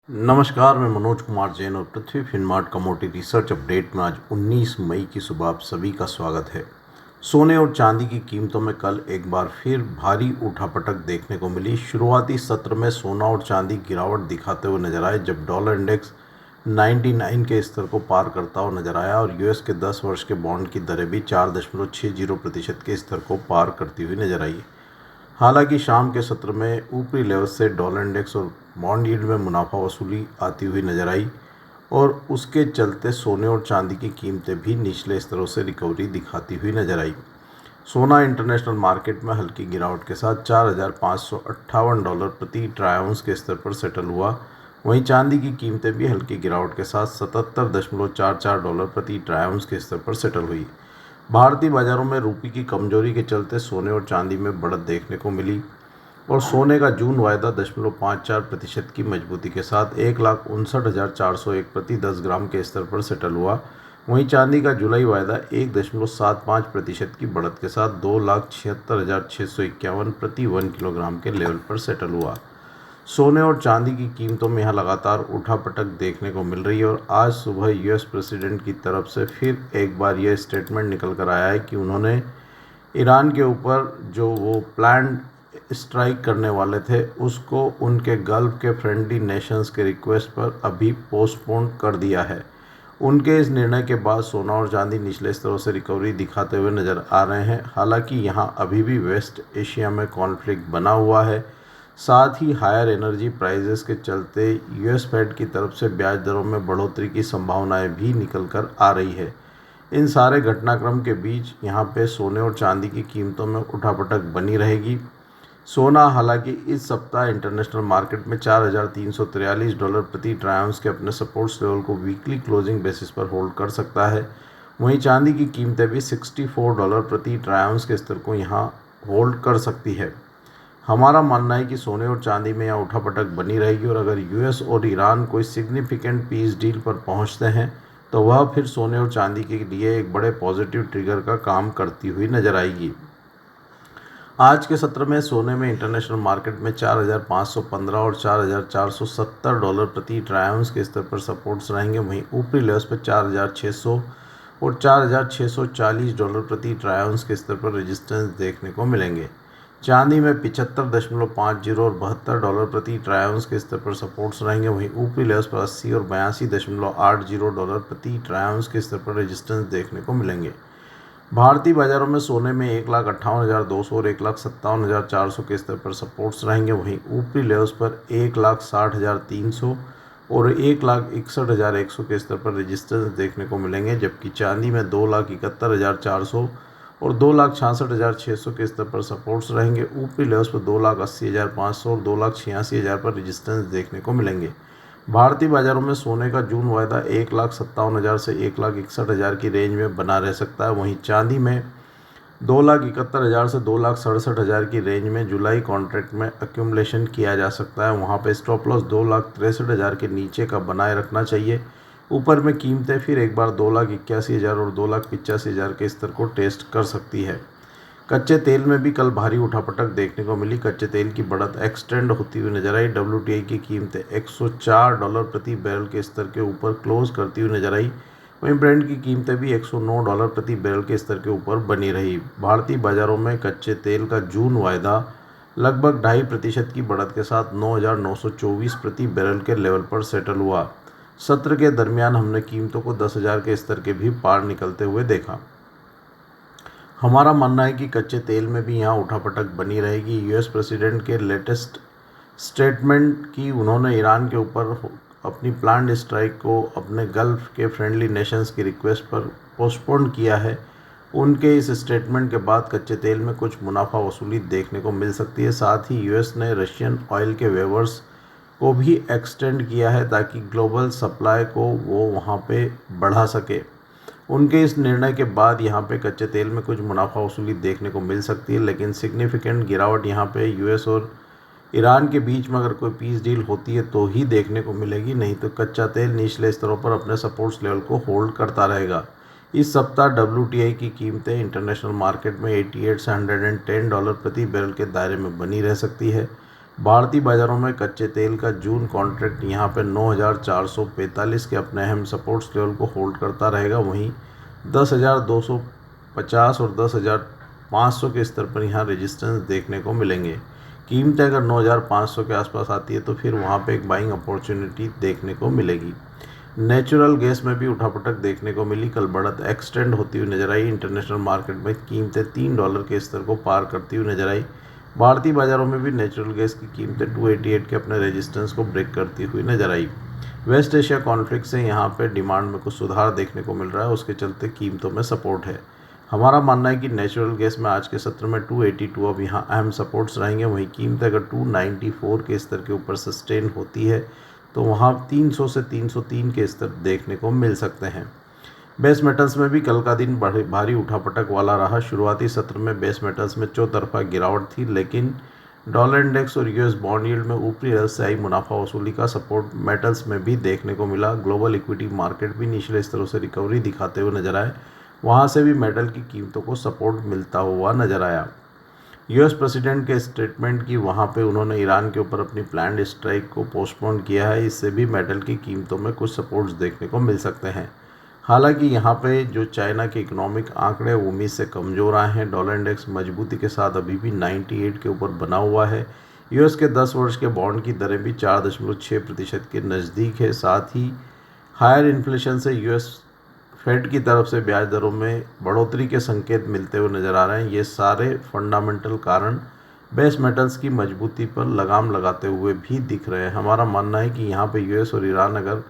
नमस्कार, मैं मनोज कुमार जैन और पृथ्वी फिनमार्ट कमोडिटी रिसर्च अपडेट में आज 19 मई की सुबह आप सभी का स्वागत है। सोने और चांदी की कीमतों में कल एक बार फिर भारी उठापटक देखने को मिली। शुरुआती सत्र में सोना और चांदी गिरावट दिखाते हुए नजर आए, जब डॉलर इंडेक्स 99 के स्तर को पार करता हुआ नजर आया और यूएस के 10 वर्ष के बॉन्ड की दरें भी 4.60% के स्तर को पार करती हुई नजर आई। हालांकि शाम के सत्र में ऊपरी लेवल से डॉलर इंडेक्स और बॉन्ड यील्ड में मुनाफा वसूली आती हुई नजर आई और उसके चलते सोने और चांदी की कीमतें भी निचले स्तरों से रिकवरी दिखाती हुई नजर आई। सोना इंटरनेशनल मार्केट में हल्की गिरावट के साथ $4,558 प्रति ट्राई आउंस के स्तर पर सेटल हुआ। वहीं चांदी की कीमतें भी हल्की गिरावट के साथ $77.44 प्रति ट्राई आउंस के स्तर पर सेटल हुई। भारतीय बाजारों में रुपये की कमजोरी के चलते सोने और चांदी में बढ़त देखने को मिली और सोने का जून वायदा 0.54% की मजबूती के साथ 1,59,401 प्रति 10 ग्राम के स्तर पर सेटल हुआ। वहीं चांदी का जुलाई वायदा 1.75% की बढ़त के साथ 2,76,651 प्रति 1 किलोग्राम के लेवल पर सेटल हुआ। सोने और चांदी की कीमतों में यहाँ लगातार उठापटक देखने को मिल रही है और आज सुबह यूएस प्रेसिडेंट की तरफ से फिर एक बार यह स्टेटमेंट निकल कर आया है कि उन्होंने ईरान के ऊपर जो वो प्लान स्ट्राइक करने वाले थे उसको उनके गल्फ के फ्रेंडली नेशंस के रिक्वेस्ट पर अभी पोस्टपोन कर दिया है। उनके इस निर्णय के बाद सोना और चांदी निचले स्तरों से रिकवरी दिखाते हुए नज़र आ रहे हैं। हालांकि यहाँ अभी भी वेस्ट एशिया में कॉन्फ्लिक्ट बना हुआ है। साथ ही हायर एनर्जी प्राइजेस के चलते यूएस फेड की तरफ से ब्याज दरों में बढ़ोतरी की संभावनाएं भी निकल कर आ रही है। इन सारे घटनाक्रम के बीच यहाँ पे सोने और चांदी की कीमतों में उठापटक बनी रहेगी। सोना हालांकि इस सप्ताह इंटरनेशनल मार्केट में $4,343 प्रति ट्राई आउंस के अपने सपोर्ट्स लेवल को वीकली क्लोजिंग बेसिस पर होल्ड कर सकता है। वहीं चांदी की कीमतें भी $64 प्रति ट्राई आउंस के स्तर को यहाँ होल्ड कर सकती है। हमारा मानना है कि सोने और चांदी में यह उठापटक बनी रहेगी और अगर यूएस और ईरान कोई सिग्निफिकेंट पीस डील पर पहुंचते हैं तो वह फिर सोने और चांदी के लिए एक बड़े पॉजिटिव ट्रिगर का काम करती हुई नजर आएगी। आज के सत्र में सोने में इंटरनेशनल मार्केट में 4,515 और $4,470 प्रति ट्राई आउंस के स्तर पर सपोर्ट्स रहेंगे। वहीं ऊपरी लेवल्स पर 4,600 और $4,640 प्रति ट्राई आउंस के स्तर पर रेजिस्टेंस देखने को मिलेंगे। चांदी में 75.50 और $72 प्रति ट्राई आउंस के स्तर पर सपोर्ट्स रहेंगे। वहीं ऊपरी लेवल्स पर 80 और $82.80 प्रति ट्राई आउंस के स्तर पर रेजिस्टेंस देखने को मिलेंगे। भारतीय बाजारों में सोने में 1,58,200 और 1,57,400 के स्तर पर सपोर्ट्स रहेंगे। वहीं ऊपरी लेवल्स पर 1,60,300 और 1,61,100 के स्तर पर रेजिस्टेंस देखने को मिलेंगे, जबकि चांदी में 2,71,400 और 2,66,600 के स्तर पर सपोर्ट्स रहेंगे। ऊपरी लेवल्स पर 2,80,500 और 2,86,000 पर रेजिस्टेंस देखने को मिलेंगे। भारतीय बाजारों में सोने का जून वायदा 1,57,000 से 1,61,000 की रेंज में बना रह सकता है। वहीं चांदी में 2,71,000 से 2,67,000 की रेंज में जुलाई कॉन्ट्रैक्ट में एक्यूमुलेशन किया जा सकता है। वहां पे स्टॉप लॉस 2,63,000 के नीचे का बनाए रखना चाहिए। ऊपर में कीमतें फिर एक बार 2,81,000 और 2,85,000 के स्तर को टेस्ट कर सकती है। कच्चे तेल में भी कल भारी उठापटक देखने को मिली। कच्चे तेल की बढ़त एक्सटेंड होती हुई नजर आई। WTI की कीमतें $104 प्रति बैरल के स्तर के ऊपर क्लोज करती हुई नजर आई। वहीं ब्रेंट की कीमतें भी $109 प्रति बैरल के स्तर के ऊपर बनी रही। भारतीय बाजारों में कच्चे तेल का जून वायदा लगभग 2.5% की बढ़त के साथ 9,924 प्रति बैरल के लेवल पर सेटल हुआ। सत्र के दरमियान हमने कीमतों को 10,000 के स्तर के भी पार निकलते हुए देखा। हमारा मानना है कि कच्चे तेल में भी यहाँ उठापटक बनी रहेगी। यूएस प्रेसिडेंट के लेटेस्ट स्टेटमेंट की उन्होंने ईरान के ऊपर अपनी प्लान्ड स्ट्राइक को अपने गल्फ के फ्रेंडली नेशंस की रिक्वेस्ट पर पोस्टपोन किया है। उनके इस स्टेटमेंट के बाद कच्चे तेल में कुछ मुनाफा वसूली देखने को मिल सकती है। साथ ही यूएस ने रशियन ऑयल के वेवर्स को भी एक्सटेंड किया है ताकि ग्लोबल सप्लाई को वो वहाँ पे बढ़ा सके। उनके इस निर्णय के बाद यहाँ पे कच्चे तेल में कुछ मुनाफा वसूली देखने को मिल सकती है, लेकिन सिग्निफिकेंट गिरावट यहाँ पे यूएस और ईरान के बीच में अगर कोई पीस डील होती है तो ही देखने को मिलेगी, नहीं तो कच्चा तेल निचले स्तरों पर अपने सपोर्ट्स लेवल को होल्ड करता रहेगा। इस सप्ताह WTI की कीमतें इंटरनेशनल मार्केट में 88 से $110 प्रति बैरल के दायरे में बनी रह सकती है। भारतीय बाजारों में कच्चे तेल का जून कॉन्ट्रैक्ट यहां पे 9,445 के अपने अहम सपोर्ट्स लेवल को होल्ड करता रहेगा। वहीं 10,250 और 10,500 के स्तर पर यहां रेजिस्टेंस देखने को मिलेंगे। कीमतें अगर 9,500 के आसपास आती है तो फिर वहां पे एक बाइंग अपॉर्चुनिटी देखने को मिलेगी। नेचुरल गैस में भी उठापटक देखने को मिली। कल बढ़त एक्सटेंड होती हुई नजर आई। इंटरनेशनल मार्केट में कीमतें $3 के स्तर को पार करती हुई नजर आई। भारतीय बाजारों में भी नेचुरल गैस की कीमतें 288 के अपने रेजिस्टेंस को ब्रेक करती हुई नजर आई। वेस्ट एशिया कॉन्फ्लिक्ट से यहाँ पे डिमांड में कुछ सुधार देखने को मिल रहा है, उसके चलते कीमतों में सपोर्ट है। हमारा मानना है कि नेचुरल गैस में आज के सत्र में 282 अब यहाँ अहम सपोर्ट्स रहेंगे। वहीं कीमत अगर 294 के स्तर के ऊपर सस्टेन होती है तो वहाँ 300 से 303 के स्तर देखने को मिल सकते हैं। बेस मेटल्स में भी कल का दिन भारी उठापटक वाला रहा। शुरुआती सत्र में बेस मेटल्स में चौतरफा गिरावट थी, लेकिन डॉलर इंडेक्स और यूएस बॉन्ड यील्ड में ऊपरी रस से आई मुनाफा वसूली का सपोर्ट मेटल्स में भी देखने को मिला। ग्लोबल इक्विटी मार्केट भी निचले स्तरों से रिकवरी दिखाते हुए नजर आए, वहां से भी मेटल की कीमतों को सपोर्ट मिलता हुआ नजर आया। यूएस प्रेसिडेंट के स्टेटमेंट की वहां पे उन्होंने ईरान के ऊपर अपनी प्लान्ड स्ट्राइक को पोस्टपोन किया है, इससे भी मेटल की कीमतों में कुछ सपोर्ट्स देखने को मिल सकते हैं। हालांकि यहाँ पे जो चाइना के इकोनॉमिक आंकड़े उम्मीद से कमज़ोर आए हैं। डॉलर इंडेक्स मजबूती के साथ अभी भी 98 के ऊपर बना हुआ है। यूएस के 10 वर्ष के बॉन्ड की दरें भी 4.6% के नज़दीक है। साथ ही हायर इन्फ्लेशन से यूएस फेड की तरफ से ब्याज दरों में बढ़ोतरी के संकेत मिलते हुए नज़र आ रहे हैं। ये सारे फंडामेंटल कारण बेस मेटल्स की मजबूती पर लगाम लगाते हुए भी दिख रहे हैं। हमारा मानना है कि यहाँ पे यूएस और ईरान अगर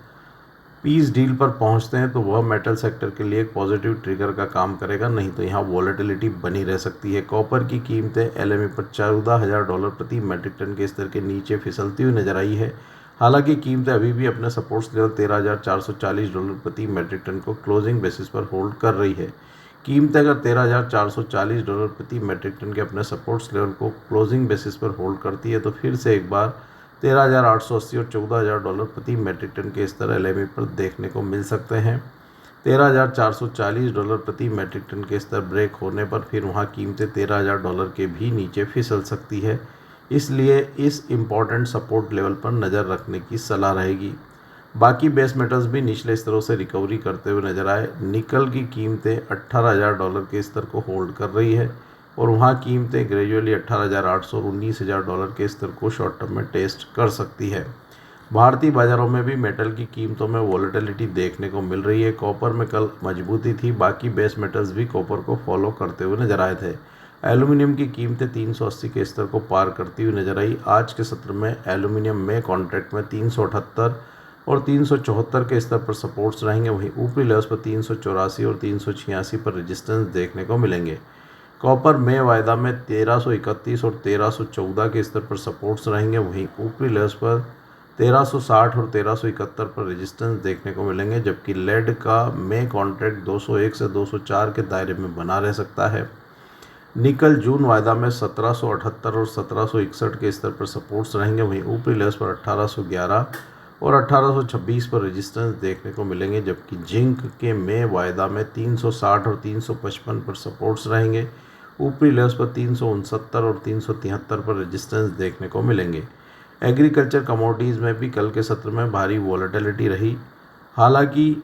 पीस डील पर पहुंचते हैं तो वह मेटल सेक्टर के लिए एक पॉजिटिव ट्रिगर का काम करेगा, नहीं तो यहाँ वॉलेटिलिटी बनी रह सकती है। कॉपर की कीमतें एलएमई पर $14,000 प्रति मेट्रिक टन के स्तर के नीचे फिसलती हुई नजर आई है। हालांकि कीमतें अभी भी अपने सपोर्ट्स लेवल $13,440 प्रति मेट्रिक टन को क्लोजिंग बेसिस पर होल्ड कर रही है। कीमतें अगर $13,440 प्रति मेट्रिक टन के अपने सपोर्ट्स लेवल को क्लोजिंग बेसिस पर होल्ड करती है तो फिर से एक बार 13,880 और $14,000 प्रति मेट्रिक टन के स्तर एलएमई पर देखने को मिल सकते हैं। $13,440 प्रति मेट्रिक टन के स्तर ब्रेक होने पर फिर वहां कीमतें $13,000 के भी नीचे फिसल सकती है, इसलिए इस इम्पॉर्टेंट सपोर्ट लेवल पर नज़र रखने की सलाह रहेगी। बाकी बेस मेटल्स भी निचले स्तरों से रिकवरी करते हुए नजर आए। निकल की कीमतें $18,000 के स्तर को होल्ड कर रही है और वहाँ कीमतें ग्रेजुअली 18,800 और $19,000 के स्तर को शॉर्ट टर्म में टेस्ट कर सकती है। भारतीय बाजारों में भी मेटल की कीमतों में वॉलेटिलिटी देखने को मिल रही है। कॉपर में कल मजबूती थी, बाकी बेस मेटल्स भी कॉपर को फॉलो करते हुए नजर आए थे। एल्यूमिनियम की कीमतें 380 के स्तर को पार करती हुई नजर आई। आज के सत्र में एल्यूमिनियम में कॉन्ट्रैक्ट में 378 और 374 के स्तर पर सपोर्ट्स रहेंगे। वहीं ऊपरी लेवल्स पर 384 और 386 पर रेजिस्टेंस देखने को मिलेंगे। कॉपर में वायदा में 1331 और 1314 के स्तर पर सपोर्ट्स रहेंगे। वहीं ऊपरी लेवल्स पर 1360 और 1371 पर रेजिस्टेंस देखने को मिलेंगे, जबकि लेड का में कॉन्ट्रैक्ट 201 से 204 के दायरे में बना रह सकता है। निकल जून वायदा में 1778 और 1761 के स्तर पर सपोर्ट्स रहेंगे। वहीं ऊपरी लेवल्स पर 1811 और 1826 पर रेजिस्टेंस देखने को मिलेंगे, जबकि जिंक के में वायदा में 360 और 355 पर सपोर्ट्स रहेंगे। ऊपरी लेवल्स पर 369 और 373 पर रेजिस्टेंस देखने को मिलेंगे। एग्रीकल्चर कमोडिटीज़ में भी कल के सत्र में भारी वॉलेटिलिटी रही। हालांकि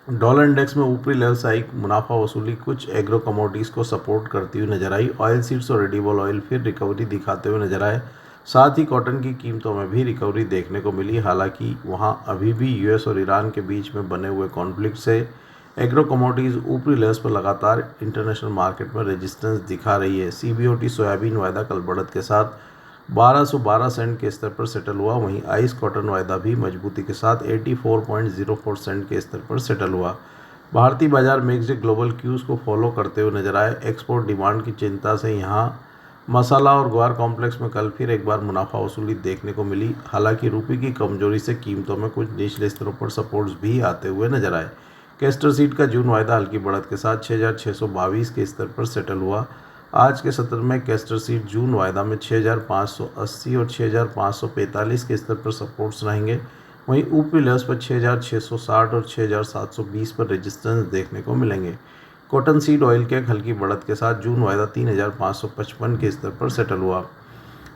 डॉलर इंडेक्स में ऊपरी लेवल से आई मुनाफा वसूली कुछ एग्रो कमोडिटीज़ को सपोर्ट करती हुई नजर आई। ऑयल सीड्स और एडिबल ऑयल फिर रिकवरी दिखाते हुए नजर आए। साथ ही कॉटन की कीमतों में भी रिकवरी देखने को मिली। हालांकि वहां अभी भी यूएस और ईरान के बीच में बने हुए कॉन्फ्लिक्ट से एग्रो कमोडिटीज़ ऊपरी लेवल्स पर लगातार इंटरनेशनल मार्केट में रेजिस्टेंस दिखा रही है। सीबीओटी सोयाबीन वायदा कल बढ़त के साथ 1212 सेंट के स्तर पर सेटल हुआ। वहीं आइस कॉटन वायदा भी मजबूती के साथ 84.04 सेंट के स्तर पर सेटल हुआ। भारतीय बाजार मिक्स्ड ग्लोबल क्यूज़ को फॉलो करते हुए नजर आए। एक्सपोर्ट डिमांड की चिंता से यहाँ मसाला और ग्वार कॉम्प्लेक्स में कल फिर एक बार मुनाफा वसूली देखने को मिली। हालांकि रुपये की कमजोरी से कीमतों में कुछ निचले स्तरों पर सपोर्ट्स भी आते हुए नजर आए। कैस्टर सीड का जून वायदा हल्की बढ़त के साथ 6,622 के स्तर पर सेटल हुआ। आज के सत्र में कैस्टर सीड जून वायदा में 6,580 और 6,545 के स्तर पर सपोर्ट्स रहेंगे। वहीं ऊपरी लेवल्स पर 6,660 और 6,720 पर रेजिस्टेंस देखने को मिलेंगे। कॉटन सीड ऑयल के हल्की बढ़त के साथ जून वायदा 3,555 के स्तर पर सेटल हुआ।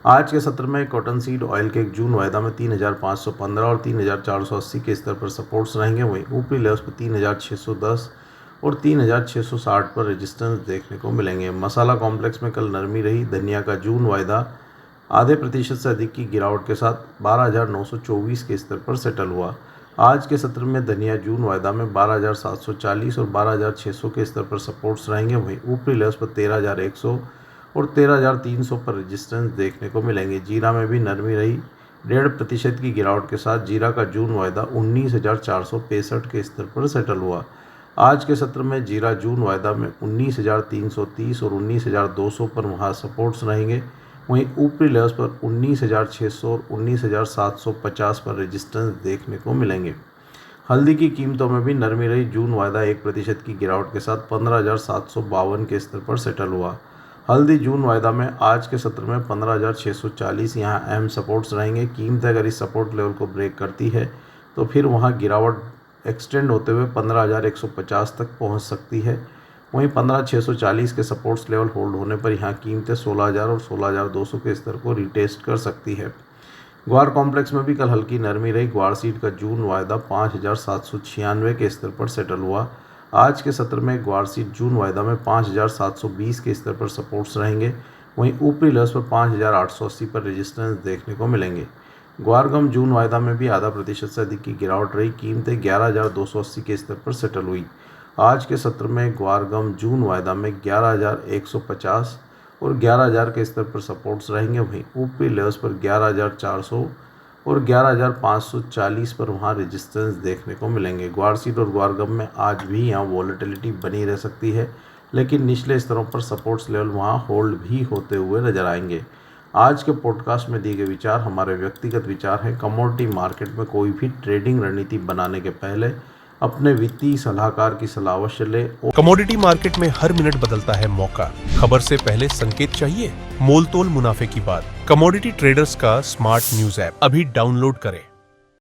आज के सत्र में कॉटन सीड ऑयल के एक जून वायदा में 3,515 और 3,480 के स्तर पर सपोर्ट्स रहेंगे। वहीं ऊपरी लेवल्स पर 3,610 और 3,660 पर रेजिस्टेंस देखने को मिलेंगे। मसाला कॉम्प्लेक्स में कल नरमी रही। धनिया का जून वायदा आधे प्रतिशत से अधिक की गिरावट के साथ 12,924 के स्तर पर सेटल हुआ। आज के सत्र में धनिया जून वायदा में 12,740 और 12,600 के स्तर पर सपोर्ट्स रहेंगे। वहीं ऊपरी लेवल्स पर 13,100 और 13,300 पर रेजिस्टेंस देखने को मिलेंगे। जीरा में भी नरमी रही। 1.5% की गिरावट के साथ जीरा का जून वायदा 19,465 के स्तर पर सेटल हुआ। आज के सत्र में जीरा जून वायदा में 19,330 और 19,200 पर वहाँ सपोर्ट्स रहेंगे। वहीं ऊपरी लेवल्स पर 19,600 और 19,750 पर रेजिस्टेंस देखने को मिलेंगे। हल्दी की कीमतों में भी नरमी रही। जून वायदा 1% की गिरावट के साथ 15,752 के स्तर पर सेटल हुआ। हल्दी जून वायदा में आज के सत्र में 15,640 यहाँ अहम सपोर्ट्स रहेंगे। कीमत अगर इस सपोर्ट लेवल को ब्रेक करती है तो फिर वहाँ गिरावट एक्सटेंड होते हुए 15,150 तक पहुँच सकती है। वहीं 15,640 के सपोर्ट्स लेवल होल्ड होने पर यहाँ कीमतें 16,000 और 16,200 के स्तर को रिटेस्ट कर सकती है। ग्वार कॉम्प्लेक्स में भी कल हल्की नरमी रही। ग्वार सीड का जून वायदा 5,796 के स्तर पर सेटल हुआ। आज के सत्र में ग्वार सीड जून वायदा में 5,720 के स्तर पर सपोर्ट्स रहेंगे। वहीं ऊपरी लेवल्स पर 5,880 पर रेजिस्टेंस देखने को मिलेंगे। ग्वार गम जून वायदा में भी आधा प्रतिशत से अधिक की गिरावट रही। कीमतें 11,280 के स्तर पर सेटल हुई। आज के सत्र में ग्वार गम जून वायदा में 11,150 और 11,000 के स्तर पर सपोर्ट्स रहेंगे। वहीं ऊपरी लेवल्स पर 11,400 और 11,540 पर वहाँ रेजिस्टेंस देखने को मिलेंगे। ग्वार सीड और ग्वार गम में आज भी यहाँ वॉलेटिलिटी बनी रह सकती है, लेकिन निचले स्तरों पर सपोर्ट्स लेवल वहाँ होल्ड भी होते हुए नजर आएंगे। आज के पॉडकास्ट में दिए गए विचार हमारे व्यक्तिगत विचार हैं। कमोडिटी मार्केट में कोई भी ट्रेडिंग रणनीति बनाने के पहले अपने वित्तीय सलाहकार की सलाह अवश्य ले। कमोडिटी मार्केट में हर मिनट बदलता है मौका। खबर से पहले संकेत चाहिए? मोल तोल मुनाफे की बात। कमोडिटी ट्रेडर्स का स्मार्ट न्यूज ऐप अभी डाउनलोड करें।